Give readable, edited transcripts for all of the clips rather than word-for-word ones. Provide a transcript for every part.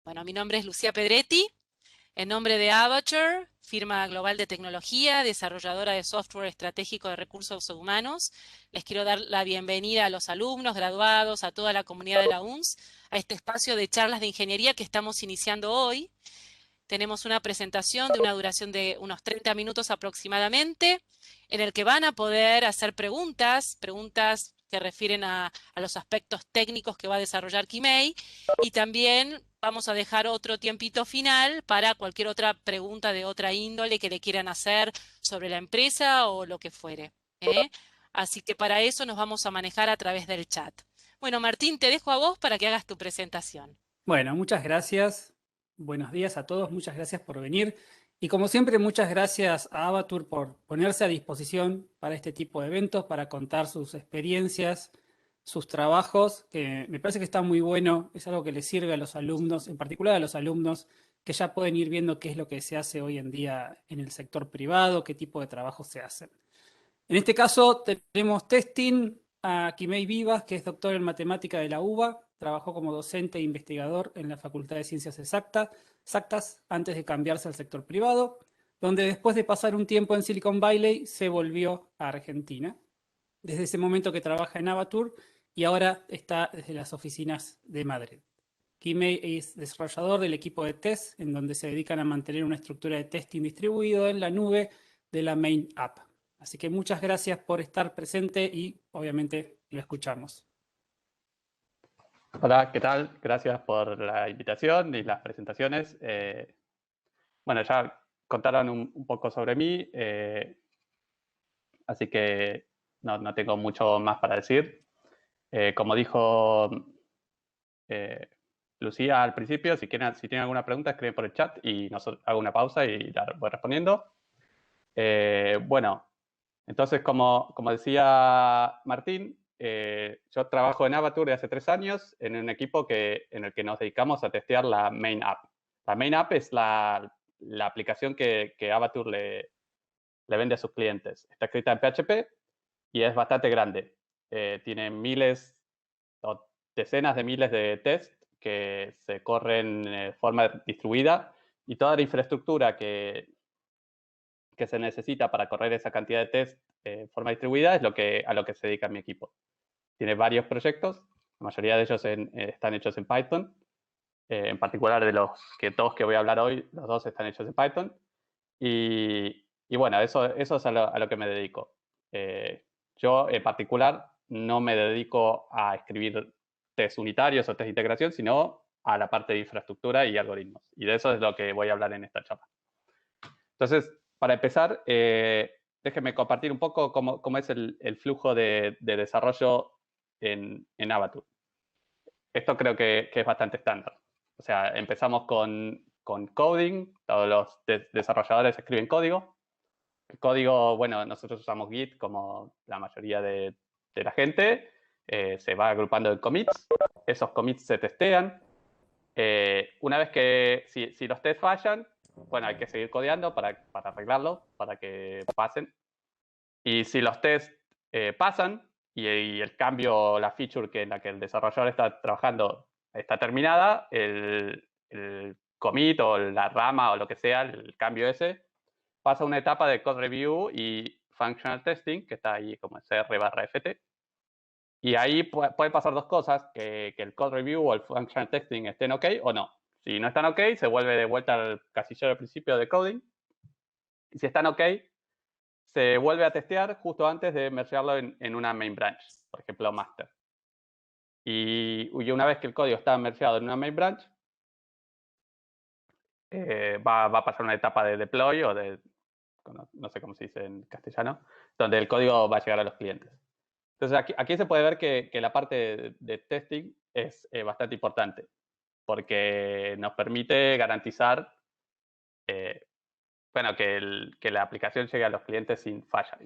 Bueno, mi nombre es Lucía Pedretti, en nombre de Avature, firma global de tecnología, desarrolladora de software estratégico de recursos humanos. Les quiero dar la bienvenida a los alumnos, graduados, a toda la comunidad de la UNS, a este espacio de charlas de ingeniería que estamos iniciando hoy. Tenemos una presentación de una duración de unos 30 minutos aproximadamente, en el que van a poder hacer preguntas que refieren a los aspectos técnicos que va a desarrollar Kimei, y también vamos a dejar otro tiempito final para cualquier otra pregunta de otra índole que le quieran hacer sobre la empresa o lo que fuere, ¿eh? Así que para eso nos vamos a manejar a través del chat. Bueno, Martín, te dejo a vos para que hagas tu presentación. Bueno, muchas gracias. Buenos días a todos. Muchas gracias por venir. Y como siempre, muchas gracias a Avatur por ponerse a disposición para este tipo de eventos, para contar sus experiencias, sus trabajos, que me parece que está muy bueno. Es algo que les sirve a los alumnos, en particular a los alumnos que ya pueden ir viendo qué es lo que se hace hoy en día en el sector privado, qué tipo de trabajos se hacen. En este caso tenemos testing a Quimei Vivas, que es doctor en matemática de la UBA, trabajó como docente e investigador en la Facultad de Ciencias Exactas antes de cambiarse al sector privado, donde después de pasar un tiempo en Silicon Valley se volvió a Argentina. Desde ese momento que trabaja en Avatur y ahora está desde las oficinas de Madrid. Quimei es desarrollador del equipo de test, en donde se dedican a mantener una estructura de testing distribuido en la nube de la main app. Así que muchas gracias por estar presente y obviamente lo escuchamos. Hola, ¿qué tal? Gracias por la invitación y las presentaciones. Bueno, ya contaron un poco sobre mí, así que no tengo mucho más para decir. Como dijo eh, Lucía al principio, si tienen alguna pregunta, escriben por el chat y hago una pausa y la voy respondiendo. Bueno, entonces, como decía Martín, yo trabajo en Avature de hace 3 años en un equipo en el que nos dedicamos a testear la main app. La main app es la aplicación que Avature le vende a sus clientes. Está escrita en PHP y es bastante grande. Tiene miles o decenas de miles de tests que se corren de forma distribuida, y toda la infraestructura que se necesita para correr esa cantidad de test de forma distribuida es a lo que se dedica mi equipo. Tiene varios proyectos, la mayoría de ellos están hechos en Python, en particular de los que todos que voy a hablar hoy, los dos están hechos en Python, y bueno, eso es a lo que me dedico. Yo en particular no me dedico a escribir test unitarios o test de integración, sino a la parte de infraestructura y algoritmos, y de eso es lo que voy a hablar en esta charla. Entonces, para empezar, déjenme compartir un poco cómo es el flujo de desarrollo en Avature. Esto creo que es bastante estándar. O sea, empezamos con coding, todos los desarrolladores escriben código. El código, bueno, nosotros usamos Git como la mayoría de la gente, se va agrupando en commits, esos commits se testean. Una vez que, si los tests fallan, bueno, hay que seguir codeando para arreglarlo, para que pasen. Y si los tests pasan y el cambio, la feature en la que el desarrollador está trabajando está terminada, el commit o la rama o lo que sea, el cambio ese, pasa a una etapa de code review y functional testing, que está ahí como CR/FT. Y ahí puede pasar dos cosas, que el code review o el functional testing estén ok o no. Si no están ok, se vuelve de vuelta al casillero al principio de coding. Y si están ok, se vuelve a testear justo antes de mergearlo en una main branch, por ejemplo, master. Y una vez que el código está mergeado en una main branch, va a pasar una etapa de deploy o no sé cómo se dice en castellano, donde el código va a llegar a los clientes. Entonces, aquí se puede ver que la parte de testing es bastante importante, porque nos permite garantizar bueno, que la aplicación llegue a los clientes sin falla.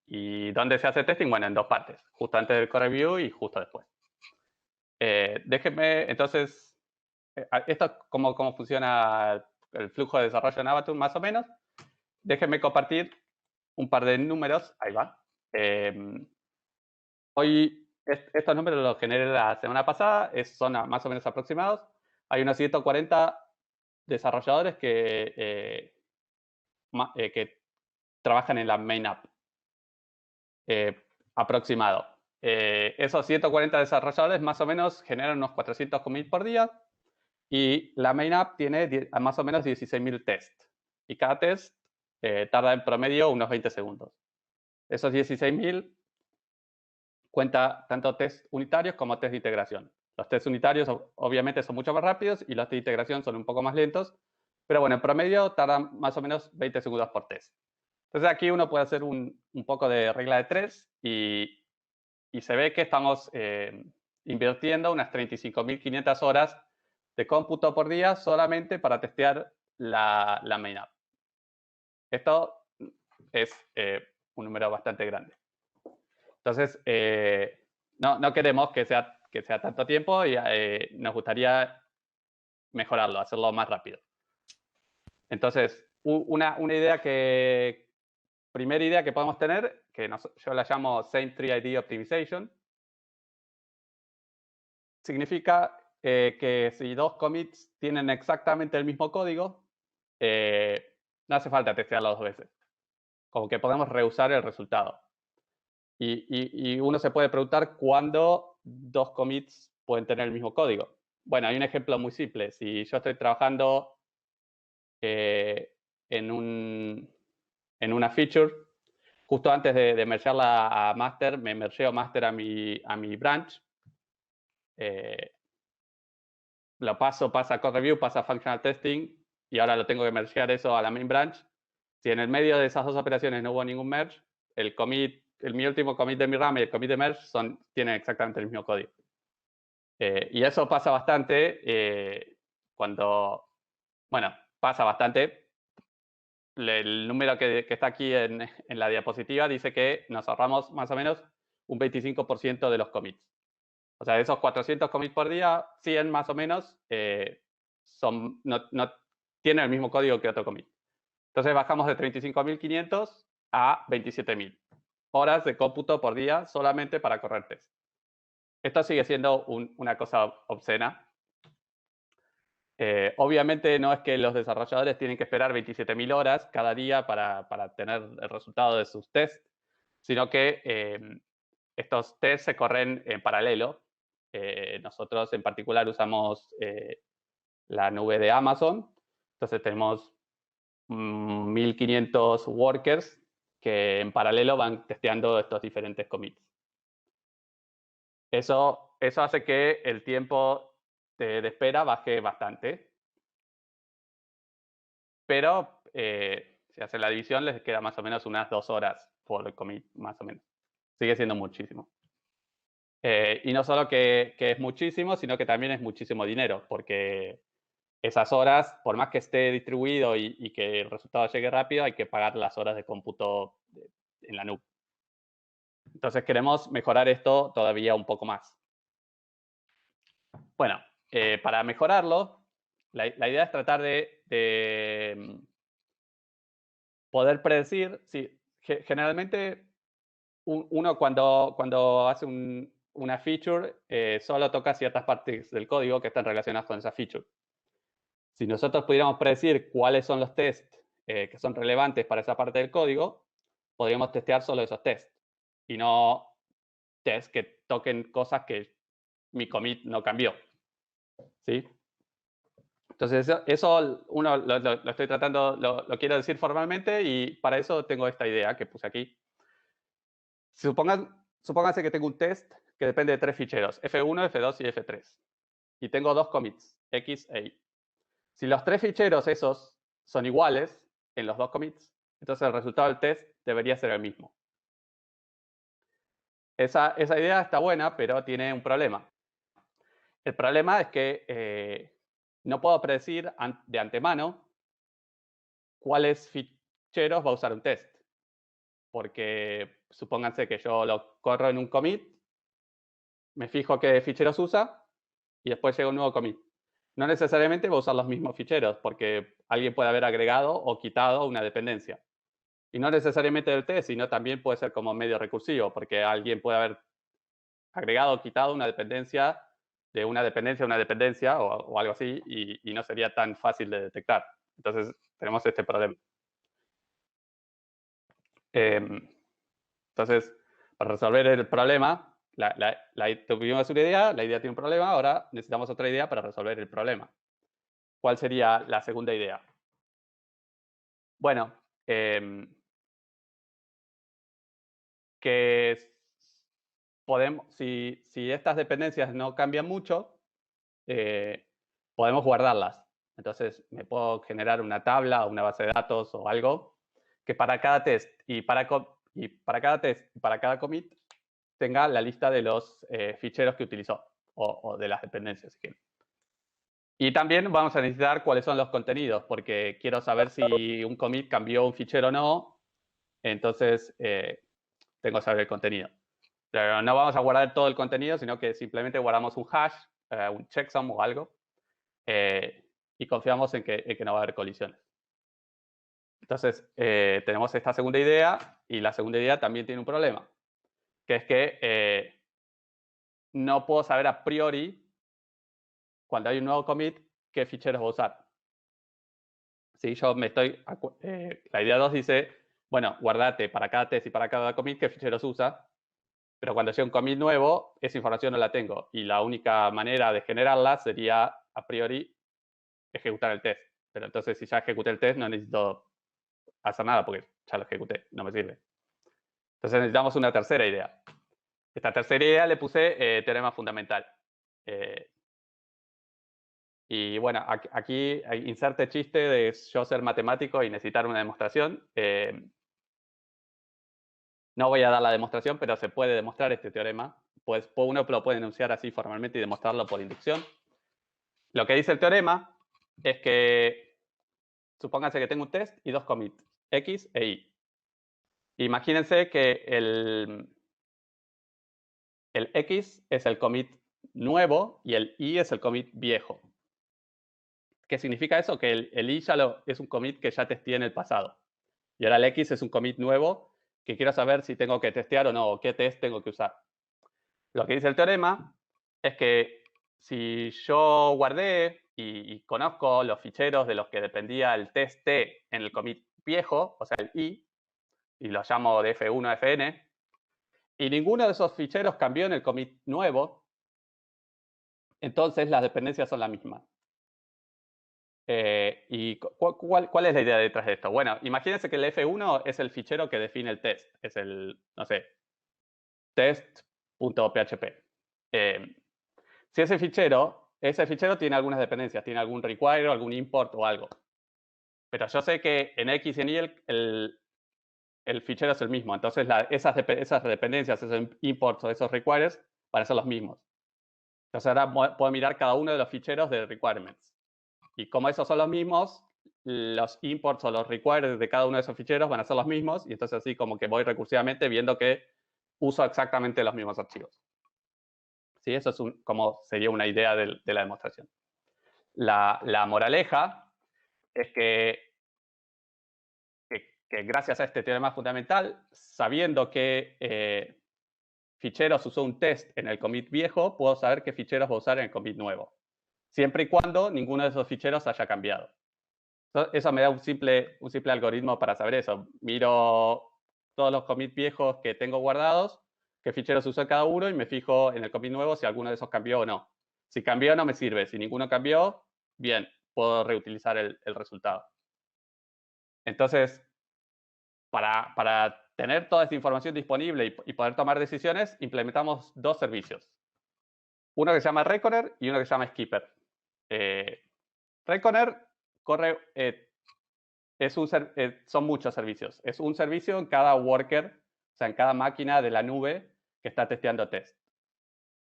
¿Y dónde se hace testing? Bueno, en dos partes, justo antes del code review y justo después. Déjenme, entonces, esto es cómo funciona el flujo de desarrollo en Avature, más o menos. Déjenme compartir un par de números. Ahí va. Hoy, estos números los generé la semana pasada, son más o menos aproximados. hay unos 140 desarrolladores que trabajan en la main app, aproximado. Esos 140 desarrolladores más o menos generan unos 400 commits por día, y la main app tiene más o menos 16.000 tests, y cada test tarda en promedio unos 20 segundos. Esos 16.000 cuenta tanto test unitarios como test de integración. Los test unitarios obviamente son mucho más rápidos y los de integración son un poco más lentos, pero bueno, en promedio tardan más o menos 20 segundos por test. Entonces aquí uno puede hacer un poco de regla de 3 y se ve que estamos invirtiendo unas 35.500 horas de cómputo por día solamente para testear la main app. Esto es un número bastante grande. Entonces, no queremos que sea tanto tiempo y nos gustaría mejorarlo, hacerlo más rápido. Entonces, primera idea que podemos tener, que yo la llamo Same Tree ID Optimization, significa que si dos commits tienen exactamente el mismo código, no hace falta testearlo dos veces. Como que podemos reusar el resultado. Y uno se puede preguntar cuándo dos commits pueden tener el mismo código. Bueno, hay un ejemplo muy simple. Si yo estoy trabajando en una feature, justo antes de mergearla a master, me mergeo master a mi branch. Lo pasa code review, pasa functional testing, y ahora lo tengo que mergear eso a la main branch. Si en el medio de esas dos operaciones no hubo ningún merge, mi último commit de mi rama y el commit de merge tienen exactamente el mismo código. Y eso pasa bastante pasa bastante. El número que está aquí en la diapositiva dice que nos ahorramos más o menos un 25% de los commits. O sea, de esos 400 commits por día, 100 más o menos no tienen el mismo código que otro commit. Entonces bajamos de 35.500 a 27.000 horas de cómputo por día solamente para correr test. Esto sigue siendo una cosa obscena. Obviamente no es que los desarrolladores tienen que esperar 27.000 horas cada día para tener el resultado de sus tests, sino que estos tests se corren en paralelo. Nosotros en particular usamos la nube de Amazon. Entonces tenemos 1.500 workers que en paralelo van testeando estos diferentes commits. Eso hace que el tiempo de espera baje bastante. Pero si hacen la división, les queda más o menos unas 2 horas por el commit, más o menos. Sigue siendo muchísimo. Y no solo que es muchísimo, sino que también es muchísimo dinero, porque esas horas, por más que esté distribuido y que el resultado llegue rápido, hay que pagar las horas de cómputo en la nube. Entonces queremos mejorar esto todavía un poco más. Bueno, para mejorarlo, la idea es tratar de poder predecir. Sí, generalmente uno cuando hace una feature solo toca ciertas partes del código que están relacionadas con esa feature. Si nosotros pudiéramos predecir cuáles son los tests que son relevantes para esa parte del código, podríamos testear solo esos tests y no tests que toquen cosas que mi commit no cambió. ¿Sí? Entonces eso uno lo estoy tratando, lo quiero decir formalmente, y para eso tengo esta idea que puse aquí. Supónganse que tengo un test que depende de 3 ficheros, F1, F2 y F3. Y tengo 2 commits, X e Y. Si los 3 ficheros esos son iguales en los 2 commits, entonces el resultado del test debería ser el mismo. Esa idea está buena, pero tiene un problema. El problema es que no puedo predecir de antemano cuáles ficheros va a usar un test. Porque supónganse que yo lo corro en un commit, me fijo qué ficheros usa y después llega un nuevo commit. No necesariamente va a usar los mismos ficheros, porque alguien puede haber agregado o quitado una dependencia. Y no necesariamente del test, sino también puede ser como medio recursivo, porque alguien puede haber agregado o quitado una dependencia de una dependencia a una dependencia o algo así, y no sería tan fácil de detectar. Entonces, tenemos este problema. Entonces, para resolver el problema, tuvimos una idea, la idea tiene un problema, ahora necesitamos otra idea para resolver el problema. ¿Cuál sería la segunda idea? Bueno, que podemos, si estas dependencias no cambian mucho, podemos guardarlas. Entonces, me puedo generar una tabla o una base de datos o algo que para cada test y para cada commit tenga la lista de los ficheros que utilizó o de las dependencias. Y también vamos a necesitar cuáles son los contenidos, porque quiero saber si un commit cambió un fichero o no. Entonces, tengo que saber el contenido. Pero no vamos a guardar todo el contenido, sino que simplemente guardamos un hash, un checksum o algo, y confiamos en que no va a haber colisiones. Entonces, tenemos esta segunda idea, y la segunda idea también tiene un problema, que es que no puedo saber a priori, cuando hay un nuevo commit, qué ficheros voy a usar. Si yo la idea 2 dice, bueno, guardate para cada test y para cada commit qué ficheros usa, pero cuando llega un commit nuevo, esa información no la tengo, y la única manera de generarla sería, a priori, ejecutar el test. Pero entonces, si ya ejecuté el test, no necesito hacer nada, porque ya lo ejecuté, no me sirve. Entonces necesitamos una tercera idea. Esta tercera idea le puse teorema fundamental. Y bueno, aquí inserte chiste de yo ser matemático y necesitar una demostración. No voy a dar la demostración, pero se puede demostrar este teorema. Pues uno lo puede enunciar así formalmente y demostrarlo por inducción. Lo que dice el teorema es que, supónganse que tengo un test y dos commits, X e Y. Imagínense que el X es el commit nuevo y el Y es el commit viejo. ¿Qué significa eso? Que el Y es un commit que ya testé en el pasado. Y ahora el X es un commit nuevo que quiero saber si tengo que testear o no, o qué test tengo que usar. Lo que dice el teorema es que si yo guardé y conozco los ficheros de los que dependía el test T en el commit viejo, o sea, el I, y lo llamo de F1 a Fn, y ninguno de esos ficheros cambió en el commit nuevo, entonces las dependencias son la misma. ¿Y cuál es la idea detrás de esto? Bueno, imagínense que el F1 es el fichero que define el test. Es el, no sé, test.php. Si ese fichero tiene algunas dependencias, tiene algún require, algún import o algo. Pero yo sé que en X y en Y el fichero es el mismo. Entonces esas dependencias, esos imports o esos requires van a ser los mismos. Entonces ahora puedo mirar cada uno de los ficheros de requirements. Y como esos son los mismos, los imports o los requires de cada uno de esos ficheros van a ser los mismos. Y entonces así como que voy recursivamente viendo que uso exactamente los mismos archivos. ¿Sí? Eso es como sería una idea de la demostración. La moraleja es que gracias a este teorema fundamental, sabiendo qué ficheros usó un test en el commit viejo, puedo saber qué ficheros voy a usar en el commit nuevo. Siempre y cuando ninguno de esos ficheros haya cambiado. Eso me da un simple algoritmo para saber eso. Miro todos los commits viejos que tengo guardados, qué ficheros usó cada uno, y me fijo en el commit nuevo si alguno de esos cambió o no. Si cambió, no me sirve. Si ninguno cambió, bien, puedo reutilizar el resultado. Entonces, para tener toda esta información disponible y poder tomar decisiones, implementamos dos servicios. Uno que se llama Reckoner y uno que se llama Skipper. Reckoner corre, son muchos servicios. Es un servicio en cada worker, o sea, en cada máquina de la nube que está testeando test.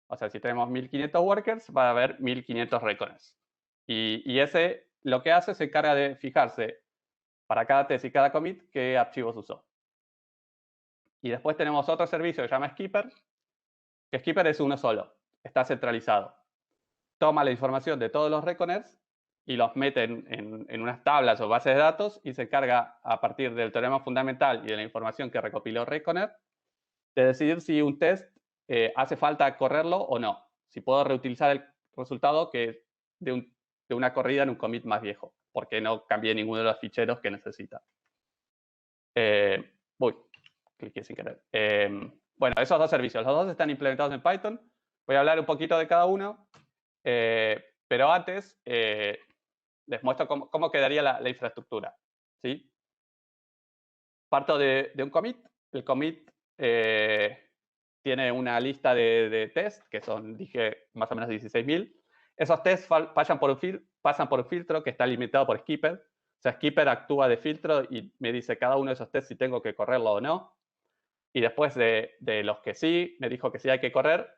O sea, si tenemos 1500 workers, va a haber 1500 Reckoners. Y ese lo que hace se encarga de fijarse para cada test y cada commit qué archivos usó. Y después tenemos otro servicio que se llama Skipper, que Skipper es uno solo, está centralizado. Toma la información de todos los Reckoners y los mete en unas tablas o bases de datos y se encarga, a partir del teorema fundamental y de la información que recopiló Reckoner, de decidir si un test hace falta correrlo o no. Si puedo reutilizar resultado que de una corrida en un commit más viejo, porque no cambié ninguno de los ficheros que necesita. Uy, cliqué sin querer. Bueno, esos dos servicios, los dos están implementados en Python. Voy a hablar un poquito de cada uno, pero antes les muestro cómo quedaría la infraestructura, ¿sí? Parto de un commit. El commit tiene una lista de tests, que son, dije, más o menos 16.000. Esos tests pasan por un filtro que está limitado por Skipper. O sea, Skipper actúa de filtro y me dice cada uno de esos tests si tengo que correrlo o no. Y después de los que sí, me dijo que sí hay que correr,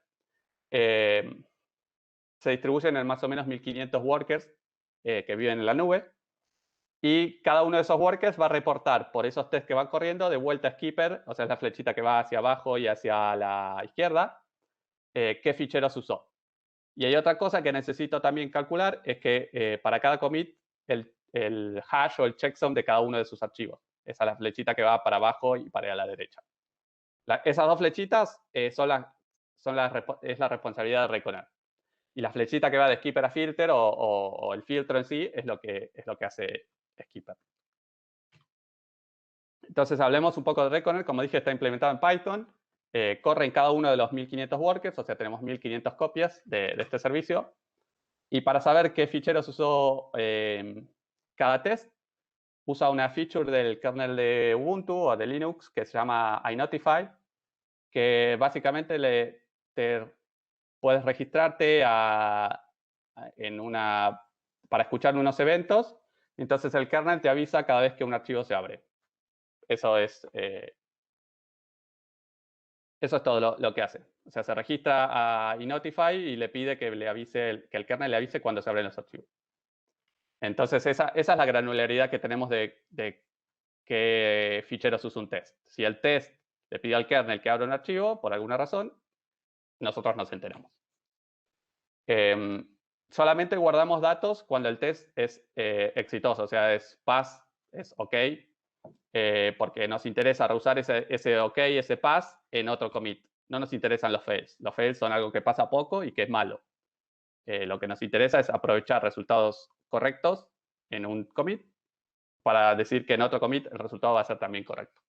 se distribuyen en más o menos 1.500 workers que viven en la nube. Y cada uno de esos workers va a reportar por esos tests que van corriendo de vuelta a Skipper, o sea, es la flechita que va hacia abajo y hacia la izquierda, qué ficheros usó. Y hay otra cosa que necesito también calcular, es que para cada commit, el hash o el checksum de cada uno de sus archivos. Esa es la flechita que va para abajo y para la derecha. Esas dos flechitas es la responsabilidad de Reconer. Y la flechita que va de Skipper a Filter o el filtro en sí es lo que hace Skipper. Entonces hablemos un poco de Reconer. Como dije, está implementado en Python. Corre en cada uno de los 1.500 workers, o sea, tenemos 1.500 copias de este servicio. Y para saber qué ficheros usó cada test, usa una feature del kernel de Ubuntu o de Linux que se llama iNotify, que básicamente puedes registrarte para escuchar unos eventos. Entonces el kernel te avisa cada vez que un archivo se abre. Eso es todo lo que hace. O sea, se registra a iNotify y le pide que el kernel le avise cuando se abren los archivos. Entonces, esa es la granularidad que tenemos de qué ficheros usa un test. Si el test le pide al kernel que abra un archivo, por alguna razón, nosotros nos enteramos. Solamente guardamos datos cuando el test es exitoso, o sea, es pass, es OK, porque nos interesa reusar ese OK, ese pass en otro commit. No nos interesan los fails. Los fails son algo que pasa poco y que es malo. Lo que nos interesa es aprovechar resultados correctos en un commit para decir que en otro commit el resultado va a ser también correcto.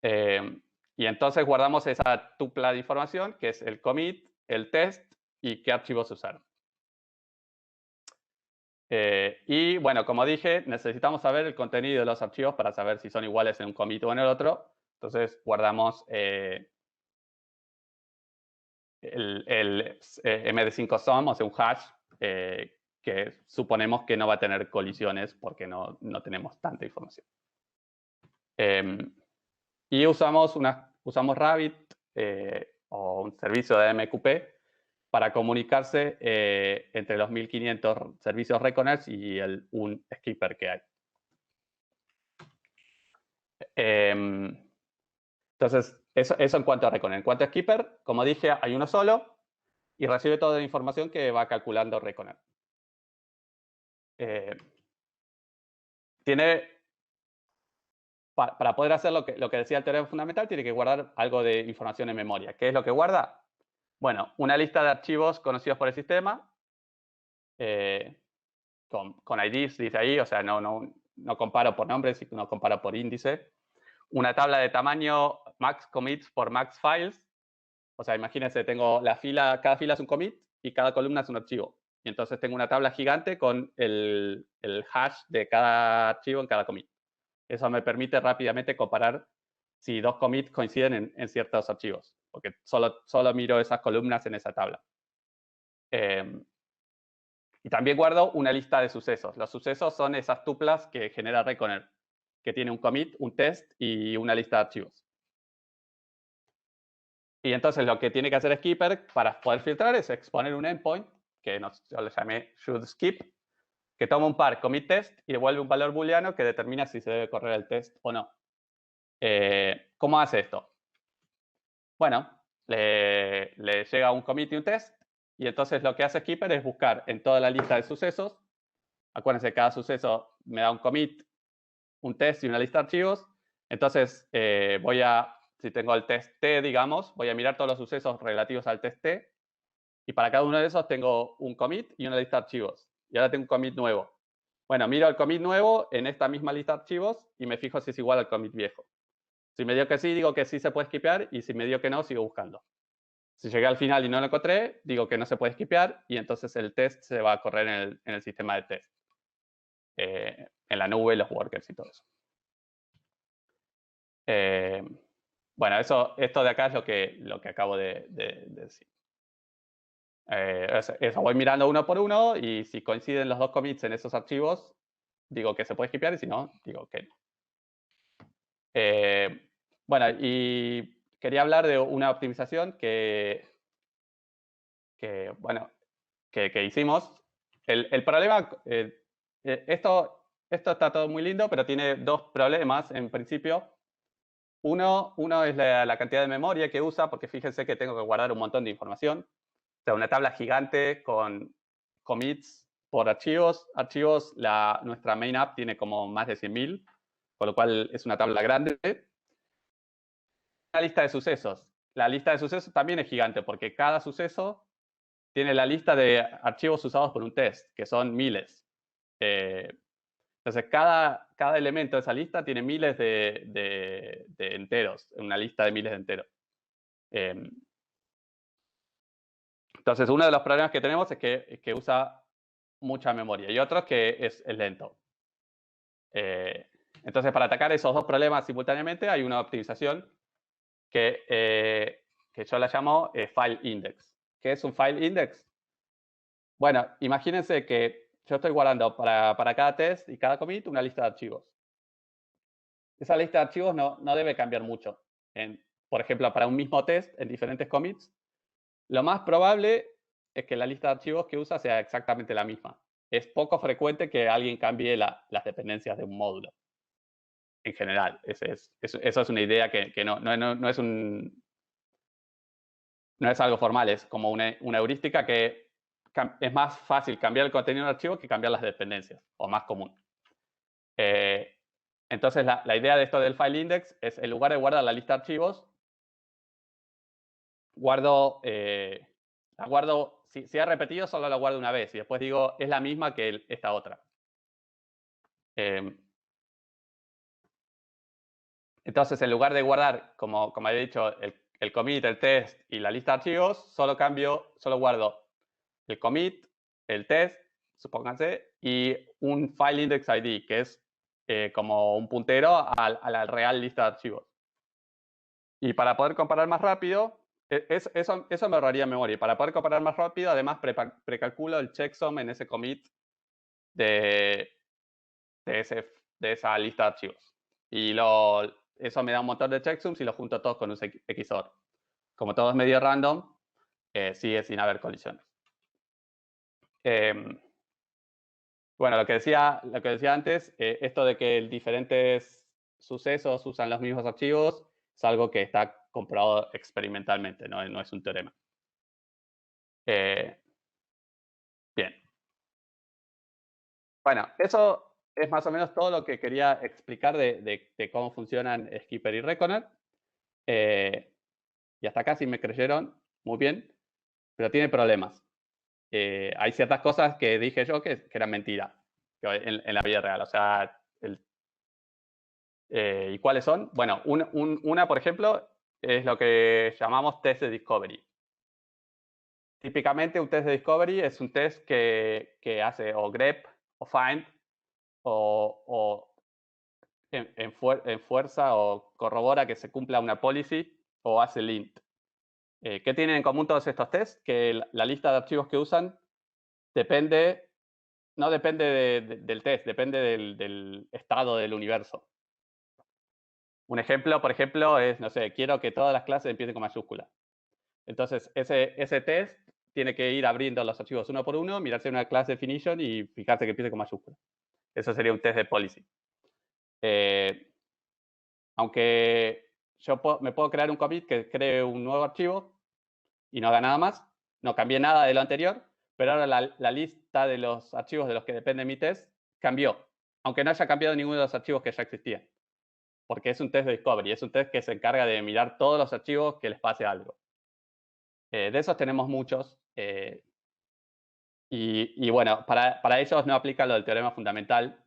Y entonces guardamos esa tupla de información, que es el commit, el test y qué archivos usaron. Y bueno, como dije, necesitamos saber el contenido de los archivos para saber si son iguales en un commit o en el otro. Entonces guardamos el MD5 sum, o sea, un hash que suponemos que no va a tener colisiones porque no tenemos tanta información. Y usamos Rabbit o un servicio de MQP para comunicarse entre los 1.500 servicios Reconer y un Skipper que hay. Entonces, eso en cuanto a Reconer. En cuanto a Skipper, como dije, hay uno solo y recibe toda la información que va calculando Reconer. Para poder hacer lo que decía el teorema fundamental, tiene que guardar algo de información en memoria. ¿Qué es lo que guarda? Bueno, una lista de archivos conocidos por el sistema, con IDs, dice ahí, o sea, no comparo por nombre, sino comparo por índice. Una tabla de tamaño max commits por max files. O sea, imagínense, tengo cada fila es un commit y cada columna es un archivo. Y entonces tengo una tabla gigante con el hash de cada archivo en cada commit. Eso me permite rápidamente comparar si dos commits coinciden en ciertos archivos, porque solo miro esas columnas en esa tabla. Y también guardo una lista de sucesos. Los sucesos son esas tuplas que genera Reconer, que tiene un commit, un test y una lista de archivos. Y entonces lo que tiene que hacer Skipper para poder filtrar es exponer un endpoint, que yo le llamé shouldSkip, que toma un par commit test y devuelve un valor booleano que determina si se debe correr el test o no. ¿Cómo hace esto? Bueno, le llega un commit y un test, y entonces lo que hace Skipper es buscar en toda la lista de sucesos. Acuérdense, cada suceso me da un commit, un test y una lista de archivos. Entonces, si tengo el test T, digamos, voy a mirar todos los sucesos relativos al test T Y para cada uno de esos tengo un commit y una lista de archivos. Y ahora tengo un commit nuevo. Bueno, miro el commit nuevo en esta misma lista de archivos y me fijo si es igual al commit viejo. Si me dio que sí, digo que sí se puede skipear, y si me dio que no, sigo buscando. Si llegué al final y no lo encontré, digo que no se puede skipear, y entonces el test se va a correr en el sistema de test. En la nube, los workers y todo eso. Bueno, esto de acá es lo que acabo de decir. Eso, voy mirando uno por uno, y si coinciden los dos commits en esos archivos, digo que se puede skipear, y si no, digo que no. Bueno, y quería hablar de una optimización que hicimos. El problema, esto está todo muy lindo, pero tiene dos problemas en principio. Uno es la cantidad de memoria que usa, porque fíjense que tengo que guardar un montón de información. O sea, una tabla gigante con commits por archivos. Nuestra main app tiene como más de 100.000, con lo cual es una tabla grande. Una lista de sucesos. La lista de sucesos también es gigante, porque cada suceso tiene la lista de archivos usados por un test, que son miles. Entonces, cada elemento de esa lista tiene miles de enteros, una lista de miles de enteros. Entonces, uno de los problemas que tenemos es que usa mucha memoria, y otro es que es lento. Entonces, para atacar esos dos problemas simultáneamente, hay una optimización que yo la llamo file index. ¿Qué es un file index? Bueno, imagínense que yo estoy guardando para cada test y cada commit una lista de archivos. Esa lista de archivos no debe cambiar mucho. Por ejemplo, para un mismo test en diferentes commits, lo más probable es que la lista de archivos que usa sea exactamente la misma. Es poco frecuente que alguien cambie las dependencias de un módulo. En general, eso es una idea que no es algo formal, es como una heurística que es más fácil cambiar el contenido del archivo que cambiar las dependencias, o más común. Entonces, la idea de esto del file index es, en lugar de guardar la lista de archivos, si ha repetido, solo la guardo una vez, y después digo, es la misma que esta otra. Entonces, en lugar de guardar, como había dicho, el commit, el test y la lista de archivos, solo guardo el commit, el test, supónganse, y un file index ID, que es como un puntero a la real lista de archivos. Y para poder comparar más rápido, eso me ahorraría memoria. Y para poder comparar más rápido, además precalculo el checksum en ese commit de esa lista de archivos. Y eso me da un montón de checksums y lo junto todos con un XOR. Como todo es medio random, sigue sin haber colisiones. Bueno, lo que decía antes, esto de que diferentes sucesos usan los mismos archivos, es algo que está comprobado experimentalmente, no es un teorema. Bien. Bueno, eso es más o menos todo lo que quería explicar de cómo funcionan Skipper y Reconer. Y hasta acá sí me creyeron, muy bien, pero tiene problemas. Hay ciertas cosas que dije yo que eran mentira en la vida real. O sea, ¿y cuáles son? Bueno, una, por ejemplo, es lo que llamamos test de discovery. Típicamente un test de discovery es un test que hace o grep o find o en fuerza o corrobora que se cumpla una policy o hace lint. ¿Qué tienen en común todos estos tests? Que la lista de archivos que usan no depende del test, depende del estado del universo. Un ejemplo, por ejemplo, es, no sé, quiero que todas las clases empiecen con mayúscula. Entonces, ese test tiene que ir abriendo los archivos uno por uno, mirarse una class definition y fijarse que empiece con mayúscula. Eso sería un test de policy. Aunque me puedo crear un commit que cree un nuevo archivo y no haga nada más, no cambié nada de lo anterior, pero ahora la lista de los archivos de los que depende mi test cambió, aunque no haya cambiado ninguno de los archivos que ya existían, porque es un test de discovery, es un test que se encarga de mirar todos los archivos que les pase algo. De esos tenemos muchos. Y bueno, para ellos no aplica lo del teorema fundamental,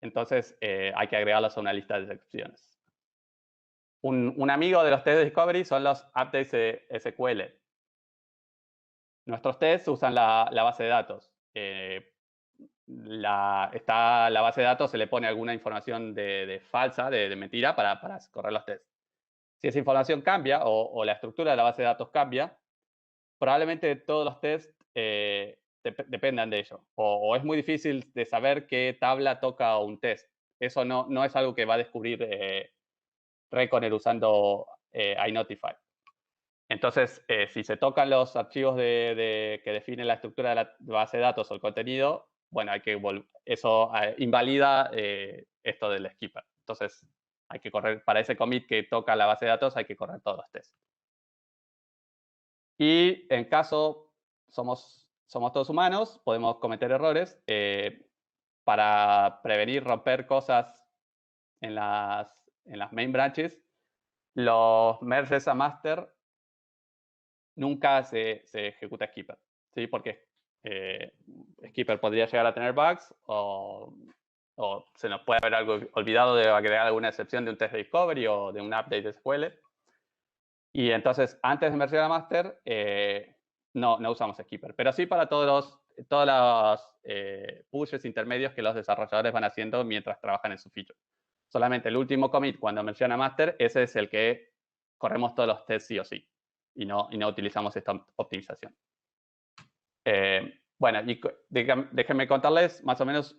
entonces hay que agregarlos a una lista de excepciones. Un amigo de los test de discovery son los updates de SQL. Nuestros tests usan la base de datos. La base de datos, se le pone alguna información de falsa, de mentira, para correr los tests. Si esa información cambia o la estructura de la base de datos cambia, probablemente todos los tests dependan de ello. O es muy difícil de saber qué tabla toca un test. Eso no es algo que va a descubrir Reconer usando iNotify. Entonces, si se tocan los archivos que definen la estructura de la base de datos o el contenido, bueno, eso invalida esto del skipper. Entonces, hay que correr, para ese commit que toca la base de datos, hay que correr todos los tests. Y en caso somos todos humanos, podemos cometer errores. Para prevenir romper cosas en las main branches, los merges a master nunca se ejecuta skipper, ¿sí? Porque skipper podría llegar a tener bugs o se nos puede haber algo olvidado de agregar alguna excepción de un test de discovery o de un update de SQL. Y entonces, antes de mergear a master, no usamos skipper, pero sí para todos los pushes intermedios que los desarrolladores van haciendo mientras trabajan en su feature. Solamente el último commit, cuando menciona master, ese es el que corremos todos los tests sí o sí, y no utilizamos esta optimización. Bueno, y déjenme contarles más o menos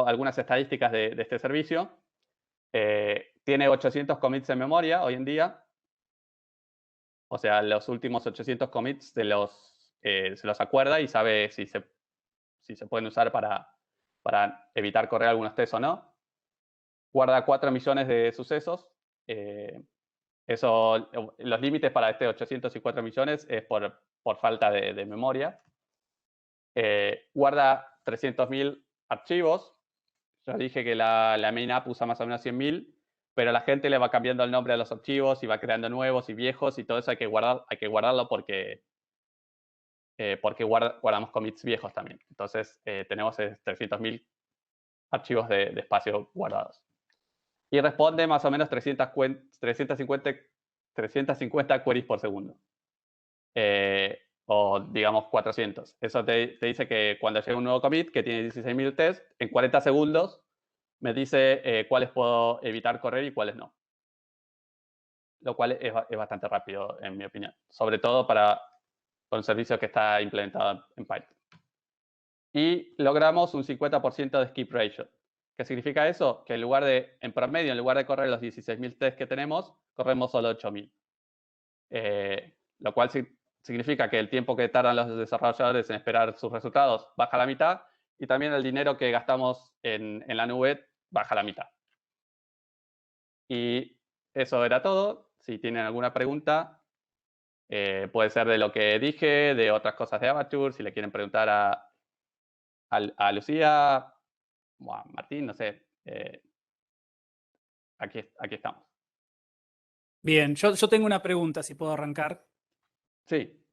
algunas estadísticas de este servicio. Tiene 800 commits en memoria hoy en día. O sea, los últimos 800 commits se los acuerda y sabe si se pueden usar para evitar correr algunos tests o no. Guarda 4 millones de sucesos. Los límites para este 804 millones es por falta de memoria. Guarda 300.000 archivos. Yo dije que la main app usa más o menos 100.000, pero la gente le va cambiando el nombre a los archivos y va creando nuevos y viejos, y todo eso hay que guardarlo porque guardamos commits viejos también. Entonces tenemos 300.000 archivos de espacio guardados. Y responde más o menos 350 queries por segundo. O digamos 400. Eso te dice que cuando llega un nuevo commit que tiene 16.000 tests, en 40 segundos me dice cuáles puedo evitar correr y cuáles no. Lo cual es bastante rápido, en mi opinión. Sobre todo para un servicio que está implementado en Python. Y logramos un 50% de skip ratio. ¿Qué significa eso? Que en promedio, en lugar de correr los 16.000 tests que tenemos, corremos solo 8.000. Lo cual significa que el tiempo que tardan los desarrolladores en esperar sus resultados baja a la mitad, y también el dinero que gastamos en la nube baja a la mitad. Y eso era todo. Si tienen alguna pregunta, puede ser de lo que dije, de otras cosas de Avature, si le quieren preguntar a Lucía o a Martín, no sé. Aquí estamos. Bien, yo tengo una pregunta, si puedo arrancar. Sí.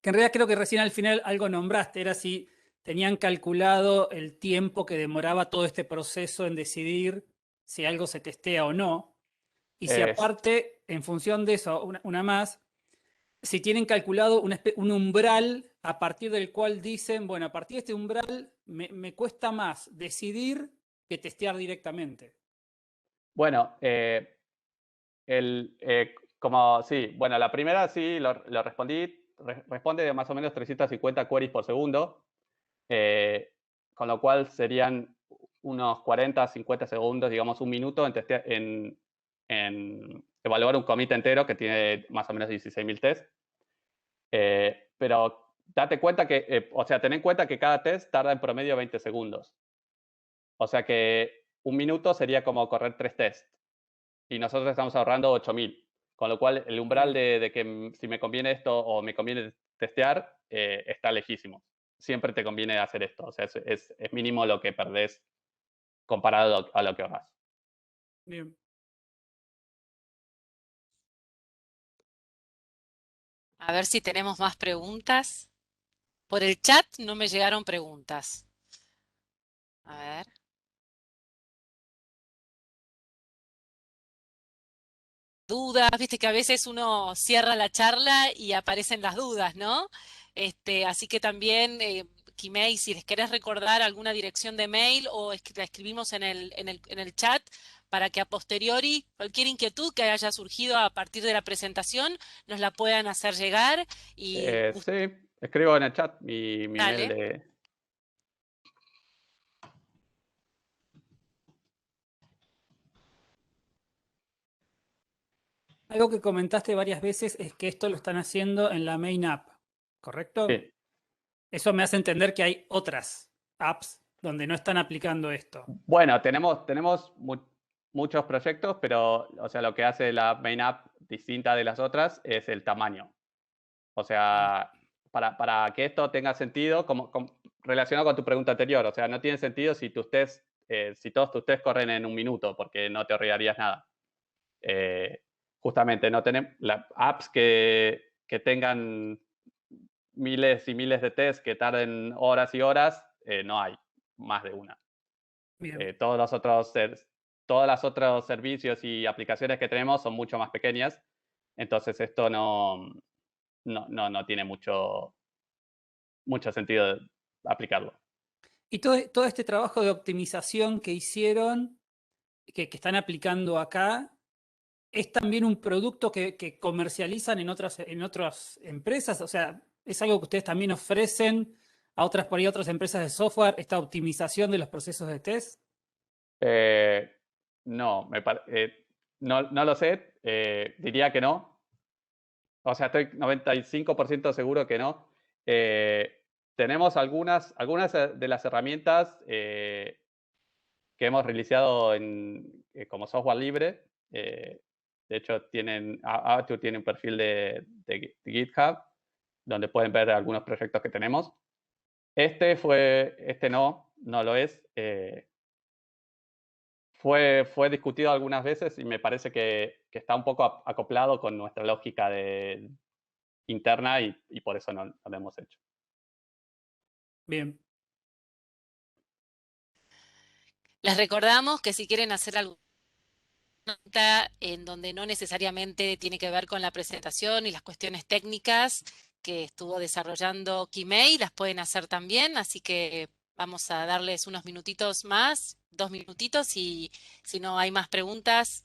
Que en realidad creo que recién al final algo nombraste, era si tenían calculado el tiempo que demoraba todo este proceso en decidir si algo se testea o no. Y si aparte, en función de eso, una más, si tienen calculado un umbral a partir del cual dicen, bueno, a partir de este umbral me cuesta más decidir que testear directamente. Bueno, sí, bueno, la primera sí lo respondí. Responde de más o menos 350 queries por segundo, con lo cual serían unos 40, 50 segundos, digamos un minuto en evaluar un commit entero que tiene más o menos 16.000 tests. Pero date cuenta o sea, ten en cuenta que cada test tarda en promedio 20 segundos. O sea que un minuto sería como correr 3 tests. Y nosotros estamos ahorrando 8.000. Con lo cual, el umbral de que si me conviene esto o me conviene testear está lejísimo. Siempre te conviene hacer esto. O sea, es mínimo lo que perdés comparado a lo que ahorras. Bien. A ver si tenemos más preguntas. Por el chat no me llegaron preguntas. A ver. Dudas, viste que a veces uno cierra la charla y aparecen las dudas, ¿no? Así que también, Kimei, si les querés recordar alguna dirección de mail o la escribimos en el chat para que a posteriori cualquier inquietud que haya surgido a partir de la presentación nos la puedan hacer llegar y Sí, escribo en el chat mi mail dale. de... Algo que comentaste varias veces es que esto lo están haciendo en la main app, ¿correcto? Sí. Eso me hace entender que hay otras apps donde no están aplicando esto. Bueno, tenemos muchos proyectos, pero o sea, lo que hace la main app distinta de las otras es el tamaño. O sea, para que esto tenga sentido, relacionado con tu pregunta anterior, o sea, no tiene sentido si tus tests, si todos tus tests corren en un minuto, porque no te ahorrarías nada. Justamente, no tenemos apps que tengan miles y miles de tests que tarden horas y horas, no hay más de una. Bien. Todas las otros servicios y aplicaciones que tenemos son mucho más pequeñas, entonces esto no tiene mucho sentido aplicarlo. Y todo este trabajo de optimización que hicieron, que están aplicando acá, ¿es también un producto que comercializan en otras empresas? O sea, ¿es algo que ustedes también ofrecen a otras empresas de software, esta optimización de los procesos de test? No, no lo sé, diría que no. O sea, estoy 95% seguro que no. Tenemos algunas de las herramientas que hemos releaseado como software libre. De hecho, Avature tiene un perfil de GitHub donde pueden ver algunos proyectos que tenemos. Este no lo es. Fue discutido algunas veces y me parece que está un poco acoplado con nuestra lógica interna y por eso no lo hemos hecho. Bien. Les recordamos que si quieren hacer algo en donde no necesariamente tiene que ver con la presentación y las cuestiones técnicas que estuvo desarrollando Kimei, las pueden hacer también, así que vamos a darles unos minutitos más, 2 minutitos, y si no hay más preguntas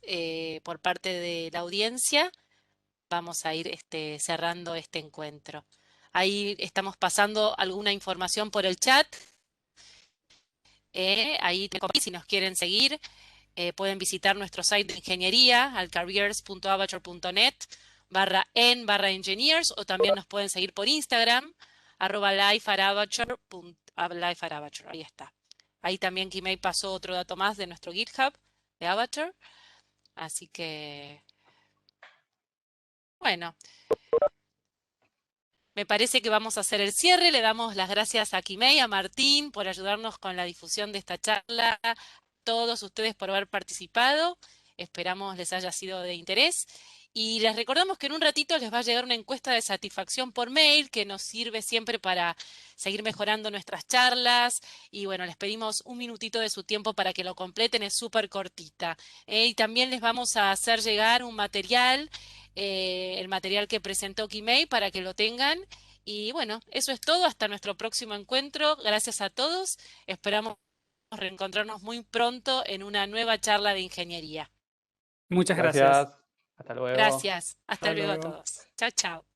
por parte de la audiencia, vamos a ir cerrando este encuentro. Ahí estamos pasando alguna información por el chat. Ahí si nos quieren seguir. Pueden visitar nuestro site de ingeniería al careers.avature.net/en/engineers o también nos pueden seguir por Instagram @lifeatavature. Ahí está. Ahí también Kimei pasó otro dato más de nuestro GitHub de Avature. Así que, bueno, me parece que vamos a hacer el cierre. Le damos las gracias a Kimei, a Martín por ayudarnos con la difusión de esta charla, a todos ustedes por haber participado. Esperamos les haya sido de interés. Y les recordamos que en un ratito les va a llegar una encuesta de satisfacción por mail que nos sirve siempre para seguir mejorando nuestras charlas. Y bueno, les pedimos un minutito de su tiempo para que lo completen, es súper cortita. Y también les vamos a hacer llegar un material, el material que presentó Kimei para que lo tengan. Y bueno, eso es todo. Hasta nuestro próximo encuentro. Gracias a todos. Esperamos reencontrarnos muy pronto en una nueva charla de ingeniería. Muchas gracias. Gracias. Hasta luego. Gracias. Hasta Hasta luego a luego. todos. Chao, chao.